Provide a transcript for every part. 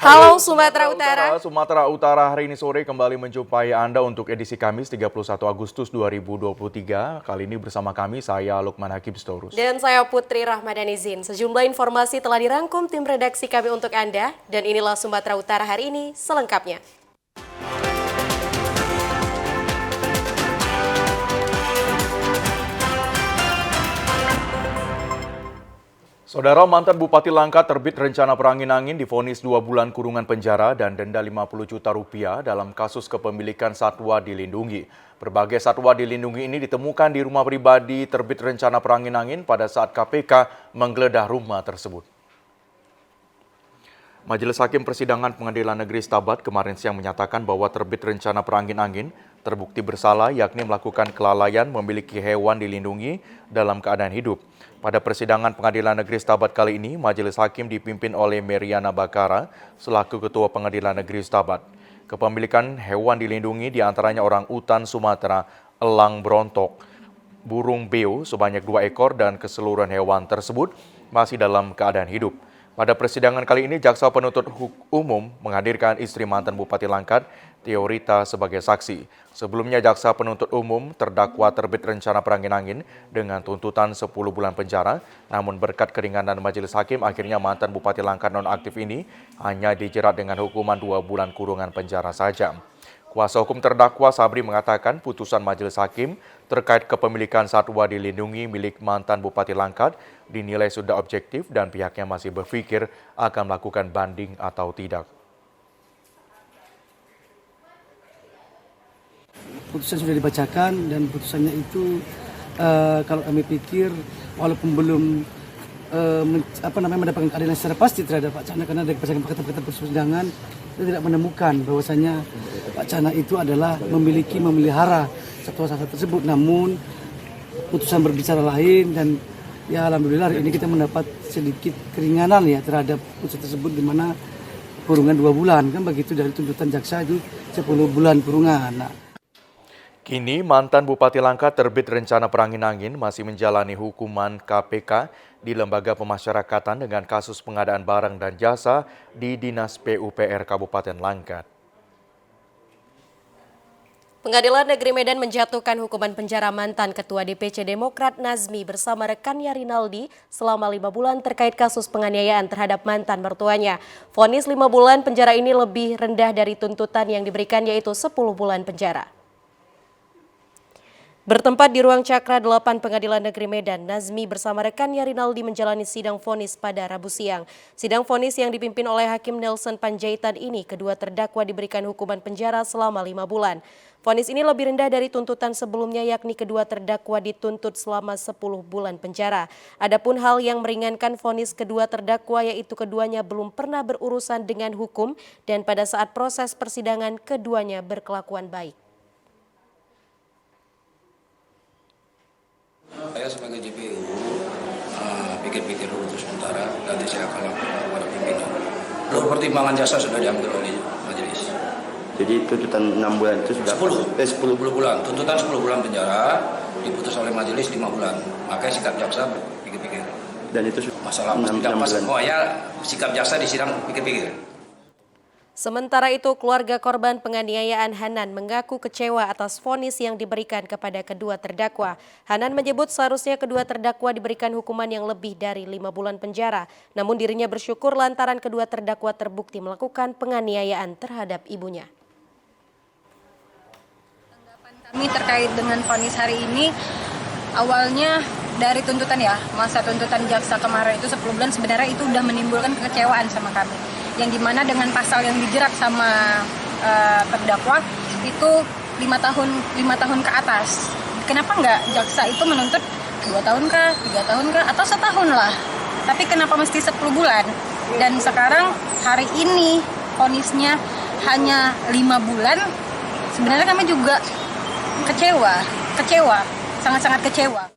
Halo Sumatera Utara. Sumatera Utara hari ini sore kembali menjumpai Anda untuk edisi Kamis 31 Agustus 2023. Kali ini bersama kami, saya Lukman Hakim Storus. Dan saya Putri Rahmadani Zin. Sejumlah informasi telah dirangkum tim redaksi kami untuk Anda. Dan inilah Sumatera Utara hari ini selengkapnya. Saudara, mantan Bupati Langkat terbit rencana perangin-angin divonis 2 bulan kurungan penjara dan denda 50 juta rupiah dalam kasus kepemilikan satwa dilindungi. Berbagai satwa dilindungi ini ditemukan di rumah pribadi terbit rencana perangin-angin pada saat KPK menggeledah rumah tersebut. Majelis Hakim Persidangan Pengadilan Negeri Stabat kemarin siang menyatakan bahwa terbit rencana perangin-angin terbukti bersalah yakni melakukan kelalaian memiliki hewan dilindungi dalam keadaan hidup. Pada persidangan Pengadilan Negeri Stabat kali ini, Majelis Hakim dipimpin oleh Meriana Bakara selaku Ketua Pengadilan Negeri Stabat. Kepemilikan hewan dilindungi diantaranya orang utan Sumatera, elang berontok, burung beo sebanyak 2 ekor dan keseluruhan hewan tersebut masih dalam keadaan hidup. Pada persidangan kali ini, Jaksa Penuntut Umum menghadirkan istri mantan Bupati Langkat, Teorita, sebagai saksi. Sebelumnya, Jaksa Penuntut Umum terdakwa terbit rencana perangin-angin dengan tuntutan 10 bulan penjara. Namun berkat keringanan Majelis Hakim, akhirnya mantan Bupati Langkat nonaktif ini hanya dijerat dengan hukuman 2 bulan kurungan penjara saja. Kuasa hukum terdakwa Sabri mengatakan putusan Majelis Hakim terkait kepemilikan satwa dilindungi milik mantan Bupati Langkat dinilai sudah objektif dan pihaknya masih berpikir akan melakukan banding atau tidak. Putusan sudah dibacakan dan putusannya itu kalau kami pikir walaupun belum mendapatkan keadilan secara pasti terhadap Pak Cana, karena dari fakta-fakta persidangan kita tidak menemukan bahwasanya Pak Cana itu adalah memelihara satwa-satwa tersebut. Namun putusan berbicara lain dan ya alhamdulillah hari ini kita mendapat sedikit keringanan ya terhadap putusan tersebut, di mana kurungan 2 bulan kan begitu dari tuntutan jaksa itu 10 bulan kurungan. Kini mantan Bupati Langkat terbit rencana perangin-angin masih menjalani hukuman KPK di Lembaga Pemasyarakatan dengan kasus pengadaan barang dan jasa di Dinas PUPR Kabupaten Langkat. Pengadilan Negeri Medan menjatuhkan hukuman penjara mantan Ketua DPC Demokrat Nazmi bersama rekannya Rinaldi selama 5 bulan terkait kasus penganiayaan terhadap mantan mertuanya. Vonis 5 bulan penjara ini lebih rendah dari tuntutan yang diberikan, yaitu 10 bulan penjara. Bertempat di ruang Cakra 8 Pengadilan Negeri Medan, Nazmi bersama rekannya Rinaldi menjalani sidang vonis pada Rabu siang. Sidang vonis yang dipimpin oleh Hakim Nelson Panjaitan ini, kedua terdakwa diberikan hukuman penjara selama 5 bulan. Vonis ini lebih rendah dari tuntutan sebelumnya, yakni kedua terdakwa dituntut selama 10 bulan penjara. Adapun hal yang meringankan vonis kedua terdakwa yaitu keduanya belum pernah berurusan dengan hukum dan pada saat proses persidangan keduanya berkelakuan baik. Saya sebagai JPU pikir-pikir dulu untuk sementara, nanti saya akan lakukan kepada pimpinan. Seluruh pertimbangan jasa sudah diambil oleh majelis. Jadi tuntutan 6 bulan itu sudah 10 bulan. Tuntutan 10 bulan penjara diputus oleh majelis 5 bulan. Makanya sikap jaksa pikir-pikir. Dan itu masalah sikap jaksa di sidang pikir-pikir. Sementara itu, keluarga korban penganiayaan Hanan mengaku kecewa atas vonis yang diberikan kepada kedua terdakwa. Hanan menyebut seharusnya kedua terdakwa diberikan hukuman yang lebih dari 5 bulan penjara. Namun dirinya bersyukur lantaran kedua terdakwa terbukti melakukan penganiayaan terhadap ibunya. Tanggapan kami terkait dengan vonis hari ini, awalnya dari tuntutan masa tuntutan jaksa kemarin itu 10 bulan, sebenarnya itu sudah menimbulkan kekecewaan sama kami. Yang dimana dengan pasal yang dijerat sama terdakwa itu 5 tahun ke atas. Kenapa nggak jaksa itu menuntut 2 tahun kah, 3 tahun kah, atau setahun lah. Tapi kenapa mesti 10 bulan? Dan sekarang hari ini vonisnya hanya 5 bulan. Sebenarnya kami juga kecewa, sangat-sangat kecewa.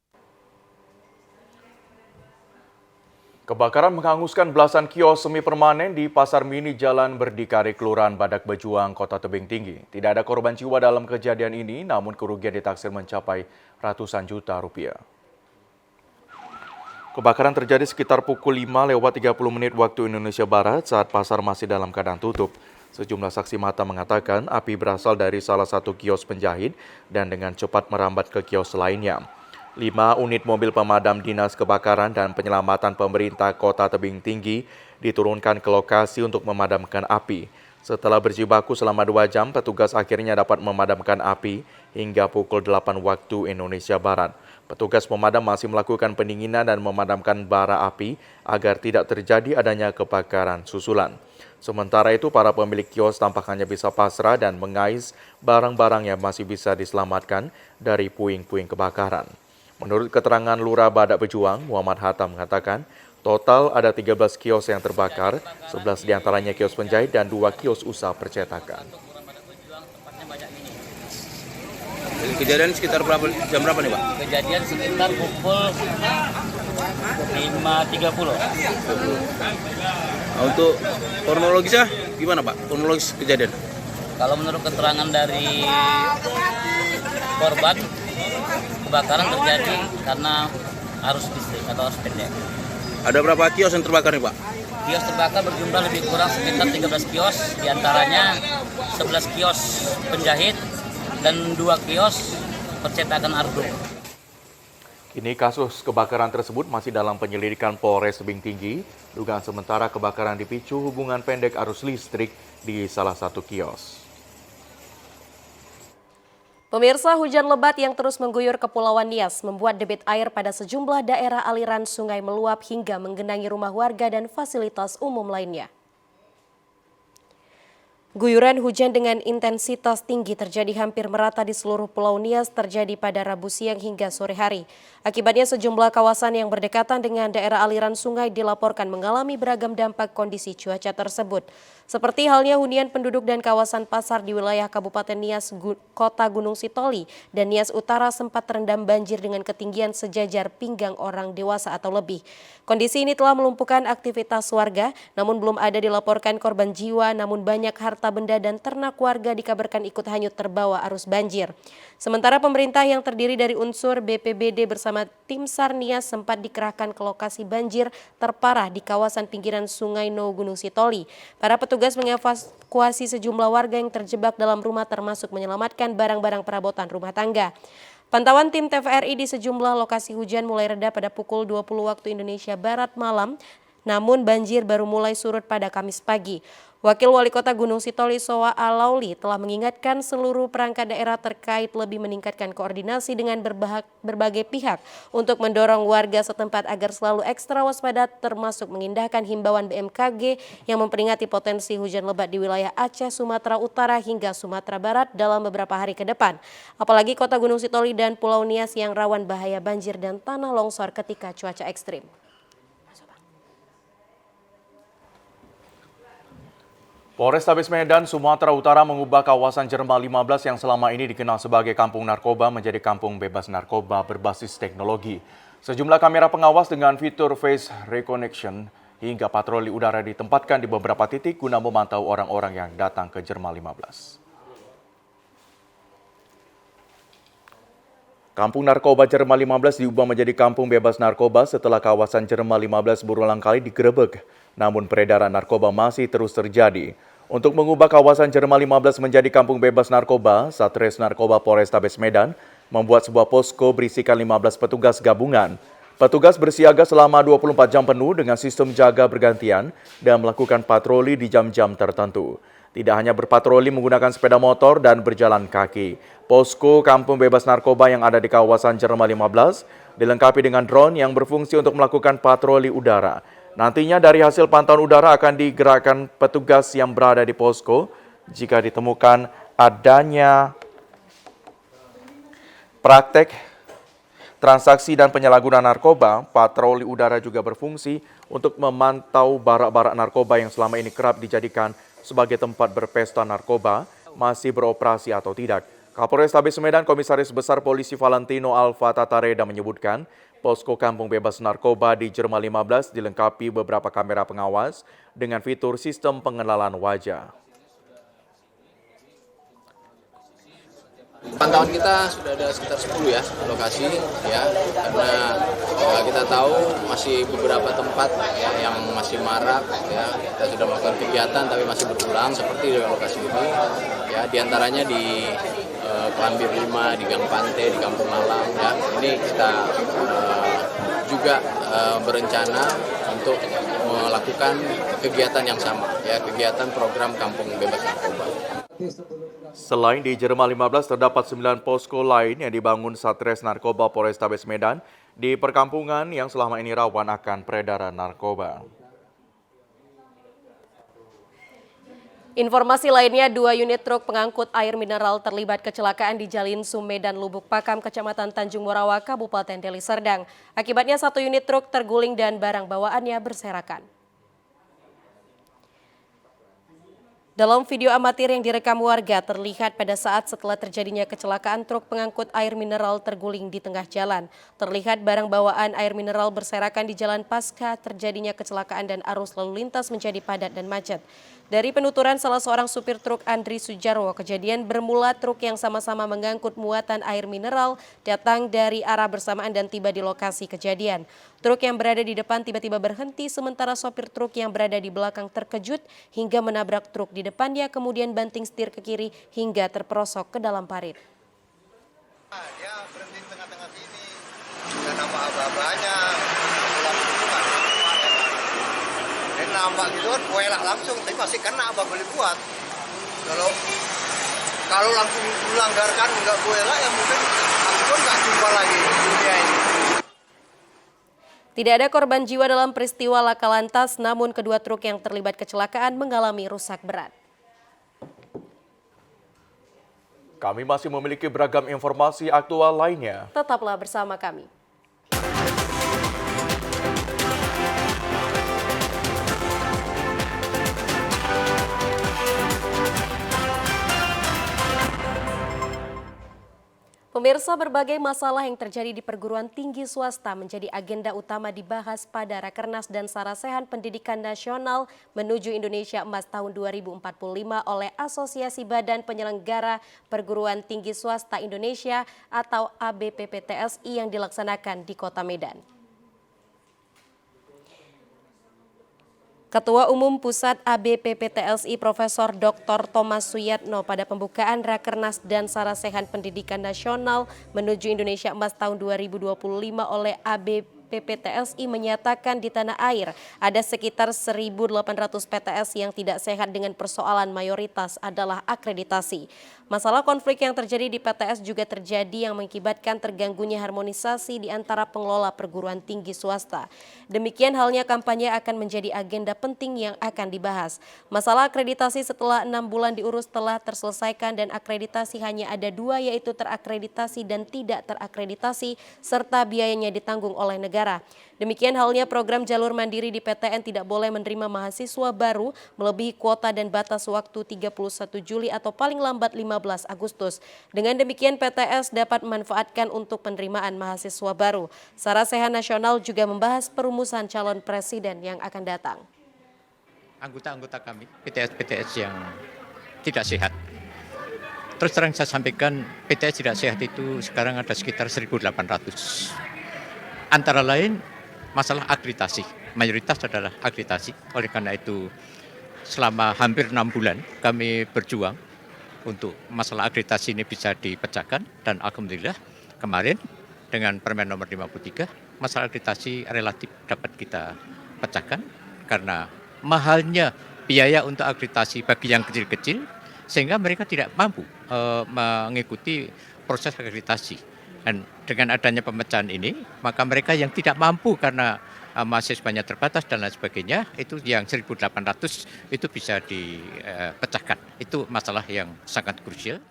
Kebakaran menghanguskan belasan kios semi permanen di Pasar Mini Jalan Berdikari, Kelurahan Badak Bejuang, Kota Tebing Tinggi. Tidak ada korban jiwa dalam kejadian ini, namun kerugian ditaksir mencapai ratusan juta rupiah. Kebakaran terjadi sekitar pukul 5:30 waktu Indonesia Barat saat pasar masih dalam keadaan tutup. Sejumlah saksi mata mengatakan api berasal dari salah satu kios penjahit dan dengan cepat merambat ke kios lainnya. 5 unit mobil pemadam dinas kebakaran dan penyelamatan pemerintah Kota Tebing Tinggi diturunkan ke lokasi untuk memadamkan api. Setelah berjibaku selama 2 jam, petugas akhirnya dapat memadamkan api hingga pukul 8 waktu Indonesia Barat. Petugas pemadam masih melakukan pendinginan dan memadamkan bara api agar tidak terjadi adanya kebakaran susulan. Sementara itu, para pemilik kios tampak hanya bisa pasrah dan mengais barang-barang yang masih bisa diselamatkan dari puing-puing kebakaran. Menurut keterangan Lurah Badak Bejuang, Muhammad Hatta mengatakan, total ada 13 kios yang terbakar, 11 diantaranya kios penjahit dan 2 kios usaha percetakan. Kejadian sekitar jam berapa nih, Pak? Kejadian sekitar pukul 5.30. Nah, untuk kronologisnya gimana, Pak? Kronologis kejadian? Kalau menurut keterangan dari korban, kebakaran terjadi karena arus listrik atau arus pendek. Ada berapa kios yang terbakar nih, Pak? Kios terbakar berjumlah lebih kurang sekitar 13 kios, diantaranya 11 kios penjahit dan 2 kios percetakan Ardo. Kini kasus kebakaran tersebut masih dalam penyelidikan Polres Tebing Tinggi. Dugaan sementara kebakaran dipicu hubungan pendek arus listrik di salah satu kios. Pemirsa, hujan lebat yang terus mengguyur Kepulauan Nias membuat debit air pada sejumlah daerah aliran sungai meluap hingga menggenangi rumah warga dan fasilitas umum lainnya. Guyuran hujan dengan intensitas tinggi terjadi hampir merata di seluruh Pulau Nias terjadi pada Rabu siang hingga sore hari. Akibatnya sejumlah kawasan yang berdekatan dengan daerah aliran sungai dilaporkan mengalami beragam dampak kondisi cuaca tersebut. Seperti halnya hunian penduduk dan kawasan pasar di wilayah Kabupaten Nias, Kota Gunung Sitoli, dan Nias Utara sempat terendam banjir dengan ketinggian sejajar pinggang orang dewasa atau lebih. Kondisi ini telah melumpuhkan aktivitas warga, namun belum ada dilaporkan korban jiwa, namun banyak harta benda dan ternak warga dikabarkan ikut hanyut terbawa arus banjir. Sementara pemerintah yang terdiri dari unsur BPBD bersama tim SAR Nias sempat dikerahkan ke lokasi banjir terparah di kawasan pinggiran Sungai No Gunung Sitoli. Para petugas mengevakuasi sejumlah warga yang terjebak dalam rumah termasuk menyelamatkan barang-barang perabotan rumah tangga. Pantauan tim TVRI di sejumlah lokasi hujan mulai reda pada pukul 20 waktu Indonesia Barat malam, namun banjir baru mulai surut pada Kamis pagi. Wakil Wali Kota Gunung Sitoli Sowa Alauli telah mengingatkan seluruh perangkat daerah terkait lebih meningkatkan koordinasi dengan berbagai pihak untuk mendorong warga setempat agar selalu ekstra waspada termasuk mengindahkan himbauan BMKG yang memperingati potensi hujan lebat di wilayah Aceh, Sumatera Utara hingga Sumatera Barat dalam beberapa hari ke depan. Apalagi Kota Gunung Sitoli dan Pulau Nias yang rawan bahaya banjir dan tanah longsor ketika cuaca ekstrim. Polrestabes Medan, Sumatera Utara mengubah kawasan Jerman 15 yang selama ini dikenal sebagai kampung narkoba menjadi kampung bebas narkoba berbasis teknologi. Sejumlah kamera pengawas dengan fitur face recognition hingga patroli udara ditempatkan di beberapa titik guna memantau orang-orang yang datang ke Jerman 15. Kampung narkoba Jerman 15 diubah menjadi kampung bebas narkoba setelah kawasan Jerman 15 berulang kali digerebek. Namun peredaran narkoba masih terus terjadi. Untuk mengubah kawasan Jerman 15 menjadi kampung bebas narkoba, Satres Narkoba Polrestabes Medan membuat sebuah posko berisikan 15 petugas gabungan. Petugas bersiaga selama 24 jam penuh dengan sistem jaga bergantian dan melakukan patroli di jam-jam tertentu. Tidak hanya berpatroli menggunakan sepeda motor dan berjalan kaki. Posko kampung bebas narkoba yang ada di kawasan Jerman 15 dilengkapi dengan drone yang berfungsi untuk melakukan patroli udara. Nantinya dari hasil pantauan udara akan digerakkan petugas yang berada di posko. Jika ditemukan adanya praktek transaksi dan penyalahgunaan narkoba, patroli udara juga berfungsi untuk memantau barak-barak narkoba yang selama ini kerap dijadikan sebagai tempat berpesta narkoba masih beroperasi atau tidak. Kapolrestabes Medan Komisaris Besar Polisi Valentino Alfa Tatareda menyebutkan, posko kampung bebas narkoba di Jerman 15 dilengkapi beberapa kamera pengawas dengan fitur sistem pengenalan wajah. Pantauan kita sudah ada sekitar 10 ya lokasi ya, karena kita tahu masih beberapa tempat ya yang masih marak ya. Kita sudah melakukan kegiatan tapi masih berulang seperti di lokasi ini ya, diantaranya di Kelambir 5, di Gang Pantai, di Kampung Lalang ya. Ini kita juga berencana untuk melakukan kegiatan yang sama ya, kegiatan program Kampung Bebas Narkoba. Selain di Jerman 15, terdapat 9 posko lain yang dibangun Satres Narkoba Polrestabes Medan di perkampungan yang selama ini rawan akan peredaran narkoba. Informasi lainnya, 2 unit truk pengangkut air mineral terlibat kecelakaan di Jalin Sumedan Lubuk Pakam, Kecamatan Tanjung Morawa, Kabupaten Deli Serdang. Akibatnya 1 unit truk terguling dan barang bawaannya berserakan. Dalam video amatir yang direkam warga, terlihat pada saat setelah terjadinya kecelakaan truk pengangkut air mineral terguling di tengah jalan. Terlihat barang bawaan air mineral berserakan di jalan pasca terjadinya kecelakaan dan arus lalu lintas menjadi padat dan macet. Dari penuturan salah seorang supir truk Andri Sujarwo, kejadian bermula truk yang sama-sama mengangkut muatan air mineral datang dari arah bersamaan dan tiba di lokasi kejadian. Truk yang berada di depan tiba-tiba berhenti, sementara sopir truk yang berada di belakang terkejut hingga menabrak truk di depannya, kemudian banting setir ke kiri hingga terperosok ke dalam parit. Dia berhenti di tengah-tengah sini, dan nampak aba-abanya, dan nampak gitu kan, elak langsung, tapi masih kena apa boleh buat. Kalau langsung dilanggarkan nggak elak, ya mungkin aku pun nggak jumpa lagi dunia ini. Tidak ada korban jiwa dalam peristiwa laka lantas, namun kedua truk yang terlibat kecelakaan mengalami rusak berat. Kami masih memiliki beragam informasi aktual lainnya. Tetaplah bersama kami. Pemirsa, berbagai masalah yang terjadi di perguruan tinggi swasta menjadi agenda utama dibahas pada Rakernas dan Sarasehan Pendidikan Nasional menuju Indonesia Emas tahun 2045 oleh Asosiasi Badan Penyelenggara Perguruan Tinggi Swasta Indonesia atau ABPPTSI yang dilaksanakan di Kota Medan. Ketua Umum Pusat ABPPTSI Profesor Dr. Thomas Suyatno pada pembukaan Rakernas dan Sarasehan Pendidikan Nasional menuju Indonesia Emas tahun 2025 oleh ABPPTSI menyatakan di tanah air ada sekitar 1.800 PTS yang tidak sehat dengan persoalan mayoritas adalah akreditasi. Masalah konflik yang terjadi di PTS juga terjadi yang mengakibatkan terganggunya harmonisasi di antara pengelola perguruan tinggi swasta. Demikian halnya kampanye akan menjadi agenda penting yang akan dibahas. Masalah akreditasi setelah 6 bulan diurus telah terselesaikan dan akreditasi hanya ada 2, yaitu terakreditasi dan tidak terakreditasi serta biayanya ditanggung oleh negara. Demikian halnya program jalur mandiri di PTN tidak boleh menerima mahasiswa baru melebihi kuota dan batas waktu 31 Juli atau paling lambat 15 Agustus. Dengan demikian PTS dapat memanfaatkan untuk penerimaan mahasiswa baru. Sarasehan Nasional juga membahas perumusan calon presiden yang akan datang. Anggota-anggota kami, PTS-PTS yang tidak sehat. Terus terang saya sampaikan, PTS tidak sehat itu sekarang ada sekitar 1.800. Antara lain masalah akreditasi, mayoritas adalah akreditasi. Oleh karena itu selama hampir 6 bulan kami berjuang untuk masalah akreditasi ini bisa dipecahkan dan alhamdulillah kemarin dengan Permen nomor 53 masalah akreditasi relatif dapat kita pecahkan karena mahalnya biaya untuk akreditasi bagi yang kecil-kecil sehingga mereka tidak mampu mengikuti proses akreditasi. Dan dengan adanya pemecahan ini, maka mereka yang tidak mampu karena mahasiswanya terbatas dan lain sebagainya, itu yang 1.800 itu bisa dipecahkan. Itu masalah yang sangat krusial.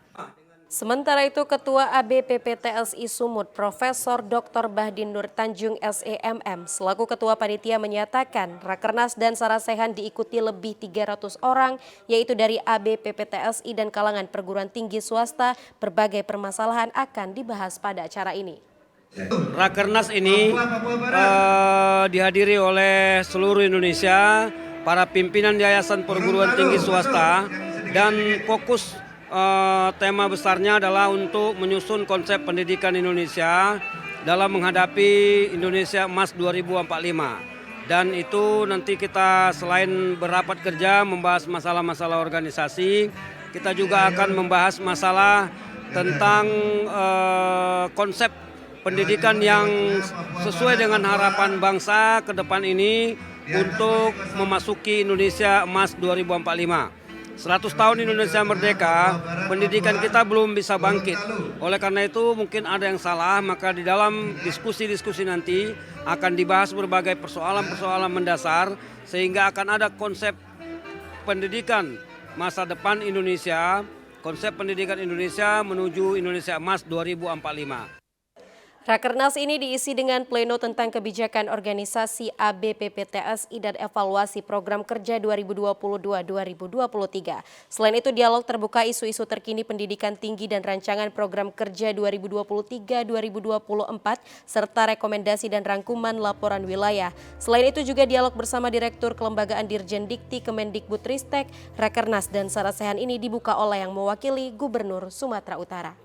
Sementara itu, Ketua ABPPTSI Sumut, Profesor Dr. Bahdin Nur Tanjung SEMM, selaku Ketua Panitia menyatakan Rakernas dan Sarasehan diikuti lebih 300 orang, yaitu dari ABPPTSI dan kalangan perguruan tinggi swasta. Berbagai permasalahan akan dibahas pada acara ini. Rakernas ini dihadiri oleh seluruh Indonesia, para pimpinan yayasan perguruan tinggi swasta, dan fokus tema besarnya adalah untuk menyusun konsep pendidikan Indonesia dalam menghadapi Indonesia Emas 2045. Dan itu nanti kita selain berapat kerja membahas masalah-masalah organisasi, kita juga akan membahas masalah tentang konsep pendidikan yang sesuai dengan harapan bangsa ke depan ini untuk memasuki Indonesia Emas 2045. 100 tahun Indonesia merdeka, pendidikan kita belum bisa bangkit. Oleh karena itu mungkin ada yang salah, maka di dalam diskusi-diskusi nanti akan dibahas berbagai persoalan-persoalan mendasar sehingga akan ada konsep pendidikan masa depan Indonesia, konsep pendidikan Indonesia menuju Indonesia Emas 2045. Rakernas ini diisi dengan pleno tentang kebijakan organisasi ABPPTSI dan evaluasi program kerja 2022-2023. Selain itu, dialog terbuka isu-isu terkini pendidikan tinggi dan rancangan program kerja 2023-2024, serta rekomendasi dan rangkuman laporan wilayah. Selain itu juga dialog bersama Direktur Kelembagaan Dirjen Dikti Kemendikbudristek, Rakernas dan Sarasehan ini dibuka oleh yang mewakili Gubernur Sumatera Utara.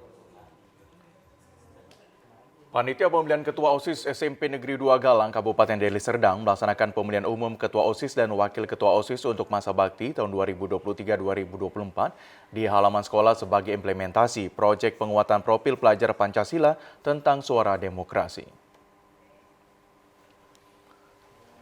Panitia Pemilihan Ketua OSIS SMP Negeri 2 Galang, Kabupaten Deli Serdang melaksanakan pemilihan umum Ketua OSIS dan Wakil Ketua OSIS untuk masa bakti tahun 2023-2024 di halaman sekolah sebagai implementasi proyek penguatan profil pelajar Pancasila tentang suara demokrasi.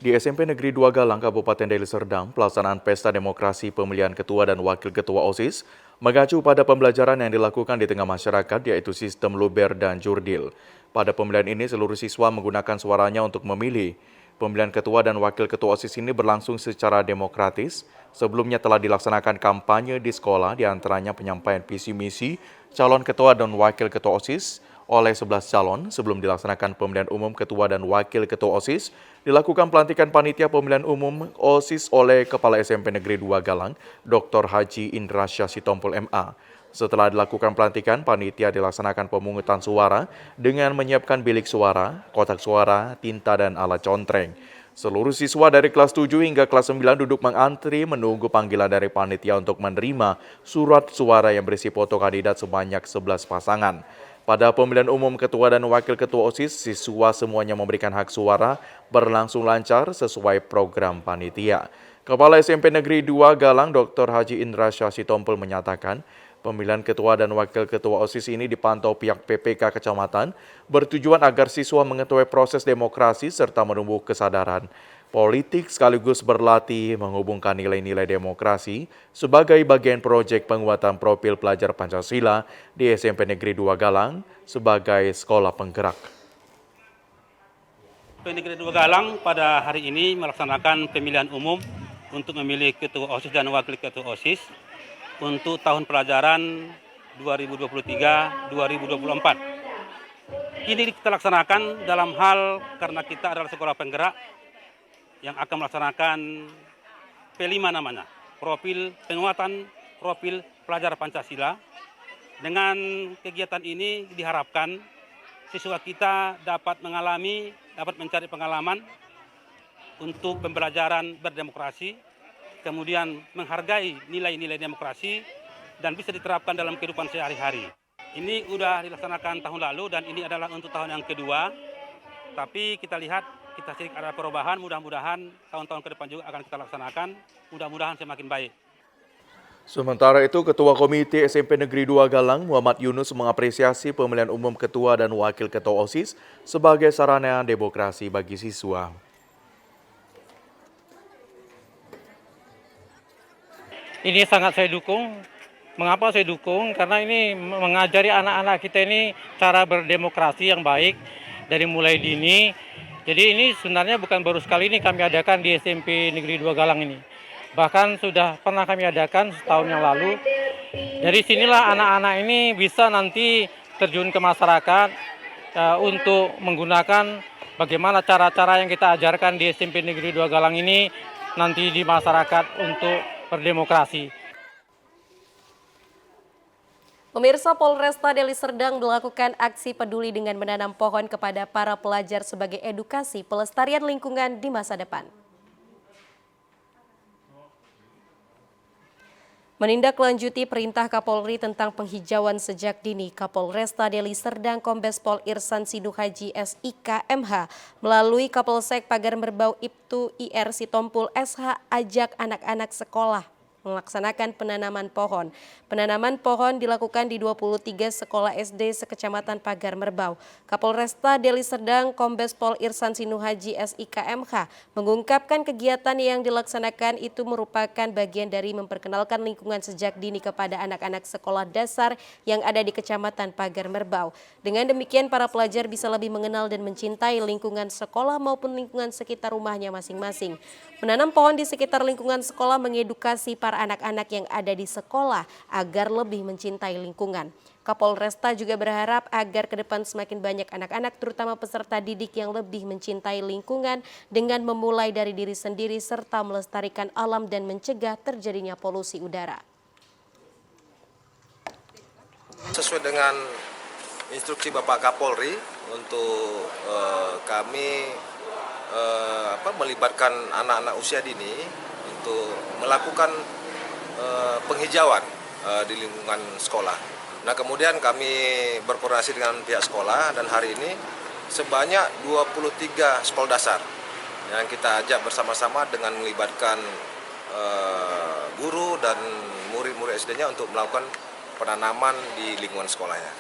Di SMP Negeri 2 Galang, Kabupaten Deli Serdang, pelaksanaan pesta demokrasi pemilihan ketua dan wakil ketua OSIS mengacu pada pembelajaran yang dilakukan di tengah masyarakat, yaitu sistem luber dan jurdil. Pada pemilihan ini, seluruh siswa menggunakan suaranya untuk memilih. Pemilihan ketua dan wakil ketua OSIS ini berlangsung secara demokratis. Sebelumnya telah dilaksanakan kampanye di sekolah, diantaranya penyampaian visi misi calon ketua dan wakil ketua OSIS oleh 11 calon. Sebelum dilaksanakan pemilihan umum ketua dan wakil ketua OSIS, dilakukan pelantikan panitia pemilihan umum OSIS oleh Kepala SMP Negeri 2 Galang, Dr. Haji Indra Syasitompul MA. Setelah dilakukan pelantikan, panitia dilaksanakan pemungutan suara dengan menyiapkan bilik suara, kotak suara, tinta, dan alat contreng. Seluruh siswa dari kelas 7 hingga kelas 9 duduk mengantri menunggu panggilan dari panitia untuk menerima surat suara yang berisi foto kandidat sebanyak 11 pasangan. Pada pemilihan umum ketua dan wakil ketua OSIS, siswa semuanya memberikan hak suara berlangsung lancar sesuai program panitia. Kepala SMP Negeri 2 Galang, Dr. Haji Indra Syasitompul menyatakan, pemilihan ketua dan wakil ketua OSIS ini dipantau pihak PPK Kecamatan bertujuan agar siswa mengetahui proses demokrasi serta menumbuh kesadaran politik sekaligus berlatih menghubungkan nilai-nilai demokrasi sebagai bagian proyek penguatan profil pelajar Pancasila di SMP Negeri 2 Galang sebagai sekolah penggerak. SMP Negeri 2 Galang pada hari ini melaksanakan pemilihan umum untuk memilih ketua OSIS dan wakil ketua OSIS untuk tahun pelajaran 2023-2024. Ini kita laksanakan dalam hal karena kita adalah sekolah penggerak yang akan melaksanakan P5 namanya, penguatan profil pelajar Pancasila. Dengan kegiatan ini diharapkan siswa kita dapat mencari pengalaman untuk pembelajaran berdemokrasi, kemudian menghargai nilai-nilai demokrasi dan bisa diterapkan dalam kehidupan sehari-hari. Ini sudah dilaksanakan tahun lalu dan ini adalah untuk tahun yang kedua. Tapi kita lihat, kita sedikit ada perubahan, mudah-mudahan tahun-tahun ke depan juga akan kita laksanakan, mudah-mudahan semakin baik. Sementara itu, Ketua Komite SMP Negeri 2 Galang, Muhammad Yunus mengapresiasi pemilihan umum ketua dan wakil ketua OSIS sebagai sarana demokrasi bagi siswa. Ini sangat saya dukung. Mengapa saya dukung? Karena ini mengajari anak-anak kita ini cara berdemokrasi yang baik dari mulai dini. Jadi ini sebenarnya bukan baru sekali ini kami adakan di SMP Negeri 2 Galang ini. Bahkan sudah pernah kami adakan setahun yang lalu. Dari sinilah anak-anak ini bisa nanti terjun ke masyarakat untuk menggunakan bagaimana cara-cara yang kita ajarkan di SMP Negeri 2 Galang ini nanti di masyarakat untuk berdemokrasi. Pemirsa, Polresta Deli Serdang melakukan aksi peduli dengan menanam pohon kepada para pelajar sebagai edukasi pelestarian lingkungan di masa depan. Menindaklanjuti perintah Kapolri tentang penghijauan sejak dini, Kapolresta Deli Serdang Kombes Pol Irsan Sinuhaji SIK MH melalui Kapolsek Pagar Merbau Ibtu IR Sitompul SH ajak anak-anak sekolah melaksanakan penanaman pohon. Penanaman pohon dilakukan di 23 sekolah SD sekecamatan Pagar Merbau. Kapolresta Deli Serdang Kombes Pol Irsan Sinuhaji SIK MH mengungkapkan kegiatan yang dilaksanakan itu merupakan bagian dari memperkenalkan lingkungan sejak dini kepada anak-anak sekolah dasar yang ada di Kecamatan Pagar Merbau. Dengan demikian para pelajar bisa lebih mengenal dan mencintai lingkungan sekolah maupun lingkungan sekitar rumahnya masing-masing. Menanam pohon di sekitar lingkungan sekolah mengedukasi para anak-anak yang ada di sekolah agar lebih mencintai lingkungan. Kapolresta juga berharap agar ke depan semakin banyak anak-anak terutama peserta didik yang lebih mencintai lingkungan dengan memulai dari diri sendiri serta melestarikan alam dan mencegah terjadinya polusi udara. Sesuai dengan instruksi Bapak Kapolri untuk kami melibatkan anak-anak usia dini untuk melakukan penghijauan di lingkungan sekolah. Nah, kemudian kami berkoordinasi dengan pihak sekolah dan hari ini sebanyak 23 sekolah dasar yang kita ajak bersama-sama dengan melibatkan guru dan murid-murid SD-nya untuk melakukan penanaman di lingkungan sekolahnya.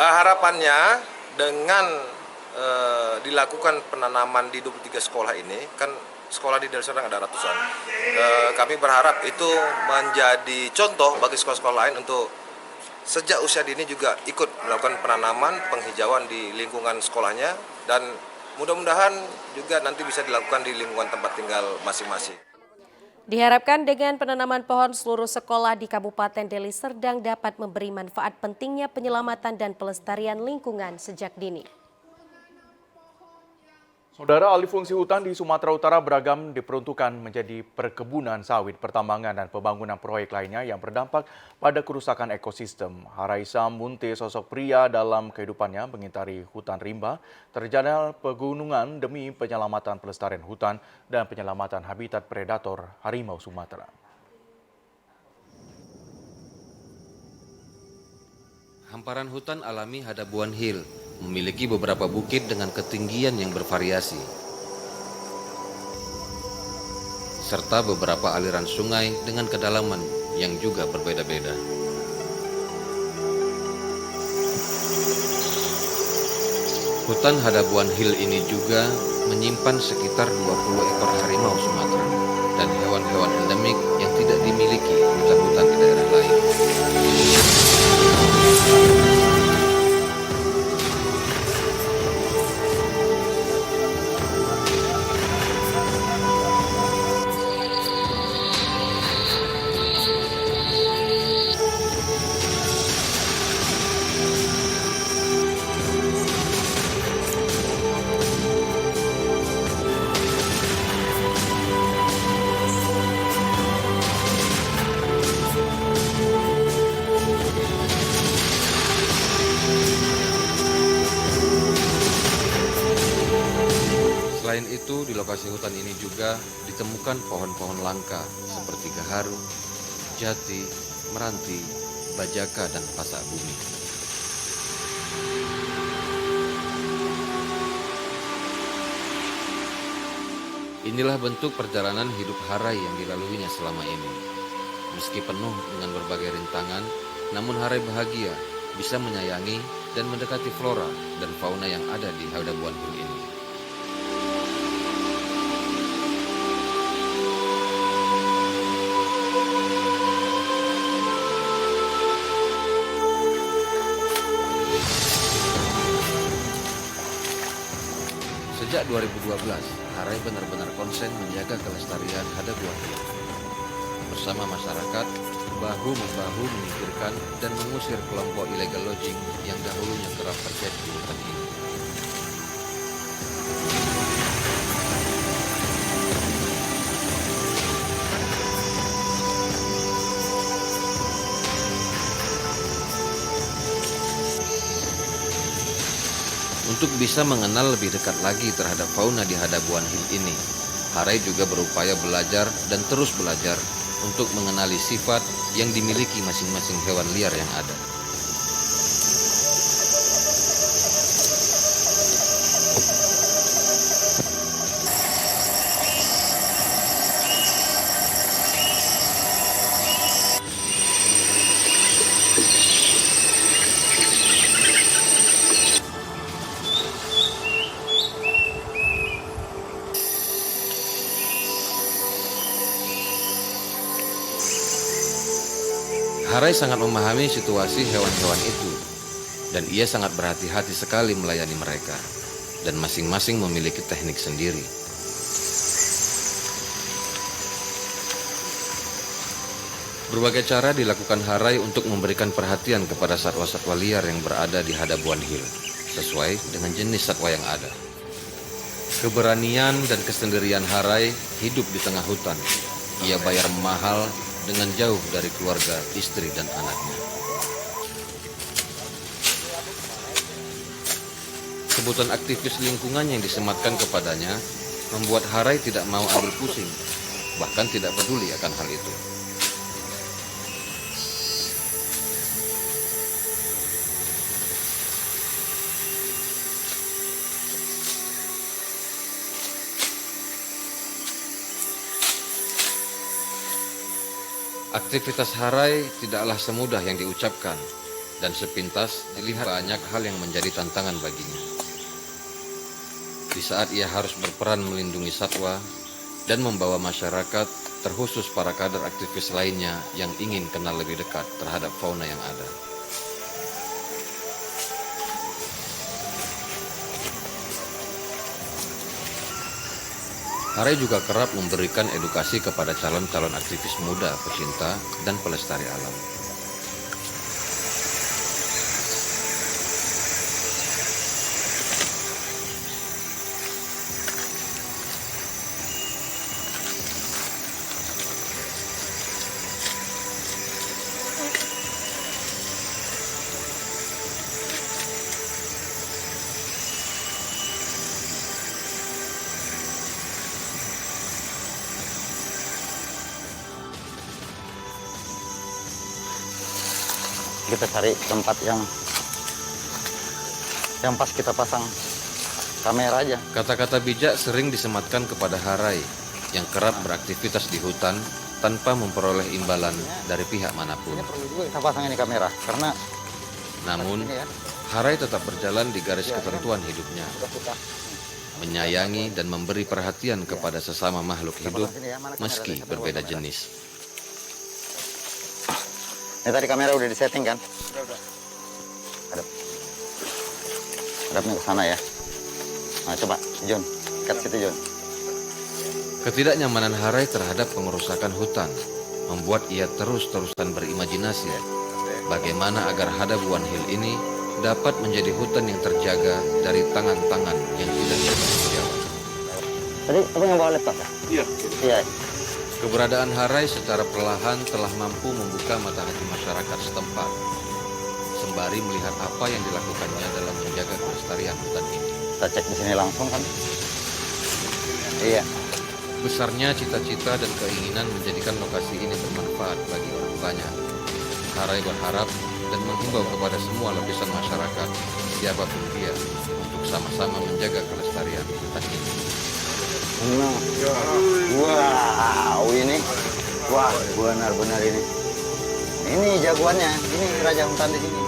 Harapannya dengan dilakukan penanaman di 23 sekolah ini, kan sekolah di Deli Serdang ada ratusan. Kami berharap itu menjadi contoh bagi sekolah-sekolah lain untuk sejak usia dini juga ikut melakukan penanaman, penghijauan di lingkungan sekolahnya dan mudah-mudahan juga nanti bisa dilakukan di lingkungan tempat tinggal masing-masing. Diharapkan dengan penanaman pohon seluruh sekolah di Kabupaten Deli Serdang dapat memberi manfaat pentingnya penyelamatan dan pelestarian lingkungan sejak dini. Saudara, alih fungsi hutan di Sumatera Utara beragam diperuntukkan menjadi perkebunan sawit, pertambangan, dan pembangunan proyek lainnya yang berdampak pada kerusakan ekosistem. Haraisa Munte, sosok pria dalam kehidupannya mengitari hutan rimba, terjal pegunungan demi penyelamatan pelestarian hutan dan penyelamatan habitat predator harimau Sumatera. Hamparan hutan alami Hadabuan Hill memiliki beberapa bukit dengan ketinggian yang bervariasi, serta beberapa aliran sungai dengan kedalaman yang juga berbeda-beda. Hutan Hadabuan Hill ini juga menyimpan sekitar 20 ekor harimau Sumatera dan hewan-hewan endemik yang tidak dimiliki hutan-hutan di daerah lain. Selain itu, di lokasi hutan ini juga ditemukan pohon-pohon langka seperti gaharu, jati, meranti, bajaka, dan pasak bumi. Inilah bentuk perjalanan hidup Harai yang dilaluinya selama ini. Meski penuh dengan berbagai rintangan, namun Harai bahagia bisa menyayangi dan mendekati flora dan fauna yang ada di Hadabuan Hill ini. Sejak 2012, Harai benar-benar konsen menjaga kelestarian Hadabuan Hill. Bersama masyarakat, bahu-membahu menyingkirkan dan mengusir kelompok illegal logging yang dahulunya kerap terjadi di hutan ini. Untuk bisa mengenal lebih dekat lagi terhadap fauna di Hadabuan Hill ini, Harai juga berupaya belajar dan terus belajar untuk mengenali sifat yang dimiliki masing-masing hewan liar yang ada. Harai sangat memahami situasi hewan-hewan itu, dan ia sangat berhati-hati sekali melayani mereka, dan masing-masing memiliki teknik sendiri. Berbagai cara dilakukan Harai untuk memberikan perhatian kepada satwa-satwa liar yang berada di Hadabuan Hill, sesuai dengan jenis satwa yang ada. Keberanian dan kesendirian Harai hidup di tengah hutan. Ia bayar mahal dengan jauh dari keluarga, istri, dan anaknya. Sebutan aktivis lingkungan yang disematkan kepadanya membuat Harai tidak mau ambil pusing, bahkan tidak peduli akan hal itu. Aktivitas Harai tidaklah semudah yang diucapkan, dan sepintas dilihat banyak hal yang menjadi tantangan baginya. Di saat ia harus berperan melindungi satwa dan membawa masyarakat, terkhusus para kader aktivis lainnya yang ingin kenal lebih dekat terhadap fauna yang ada. Harai juga kerap memberikan edukasi kepada calon-calon aktivis muda, pecinta, dan pelestari alam. Kita cari tempat yang pas kita pasang kamera aja. Kata-kata bijak sering disematkan kepada Harai yang kerap beraktivitas di hutan tanpa memperoleh imbalan dari pihak manapun. Ini perlu juga kita pasang ini kamera karena namun Harai tetap berjalan di garis ketentuan hidupnya, menyayangi dan memberi perhatian kepada sesama makhluk hidup meski berbeda jenis. Ini tadi kamera udah disetting kan? Udah. Hadapnya ke sana ya. Nah coba John, ikat situ John. Ketidaknyamanan Harai terhadap pengerusakan hutan membuat ia terus-terusan berimajinasi bagaimana agar Hadabuan Hill ini dapat menjadi hutan yang terjaga dari tangan-tangan yang tidak bertanggung jawab. Tadi apa yang bawa laptop ya? Iya. Keberadaan Harai secara perlahan telah mampu membuka mata hati masyarakat setempat, sembari melihat apa yang dilakukannya dalam menjaga kelestarian hutan ini. Kita cek di sini langsung kan? Iya. Besarnya cita-cita dan keinginan menjadikan lokasi ini bermanfaat bagi orang banyak. Harai berharap dan menghimbau kepada semua lapisan masyarakat, siapapun dia, untuk sama-sama menjaga kelestarian hutan ini. Wow, ini. Wah, benar-benar ini. Ini jagoannya, ini raja hutan di sini.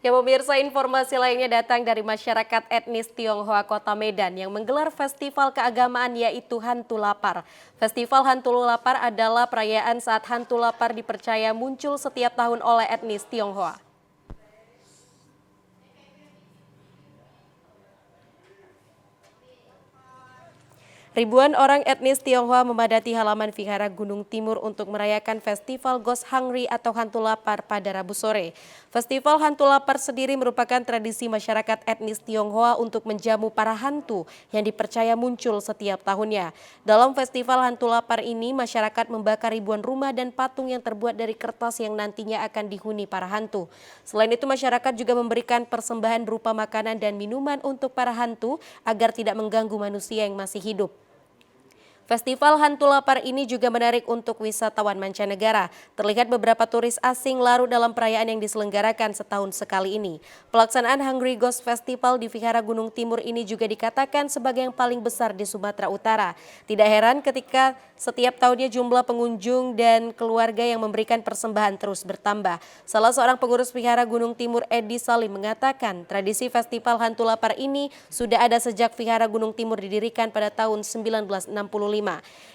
Ya pemirsa, informasi lainnya datang dari masyarakat etnis Tionghoa Kota Medan yang menggelar festival keagamaan yaitu Hantu Lapar. Festival Hantu Lapar adalah perayaan saat hantu lapar dipercaya muncul setiap tahun oleh etnis Tionghoa. Ribuan orang etnis Tionghoa memadati halaman Vihara Gunung Timur untuk merayakan festival Ghost Hungry atau Hantu Lapar pada Rabu sore. Festival Hantu Lapar sendiri merupakan tradisi masyarakat etnis Tionghoa untuk menjamu para hantu yang dipercaya muncul setiap tahunnya. Dalam festival Hantu Lapar ini, masyarakat membakar ribuan rumah dan patung yang terbuat dari kertas yang nantinya akan dihuni para hantu. Selain itu, masyarakat juga memberikan persembahan berupa makanan dan minuman untuk para hantu agar tidak mengganggu manusia yang masih hidup. Festival Hantu Lapar ini juga menarik untuk wisatawan mancanegara. Terlihat beberapa turis asing larut dalam perayaan yang diselenggarakan setahun sekali ini. Pelaksanaan Hungry Ghost Festival di Vihara Gunung Timur ini juga dikatakan sebagai yang paling besar di Sumatera Utara. Tidak heran ketika setiap tahunnya jumlah pengunjung dan keluarga yang memberikan persembahan terus bertambah. Salah seorang pengurus Vihara Gunung Timur, Edi Salim, mengatakan tradisi Festival Hantu Lapar ini sudah ada sejak Vihara Gunung Timur didirikan pada tahun 1965.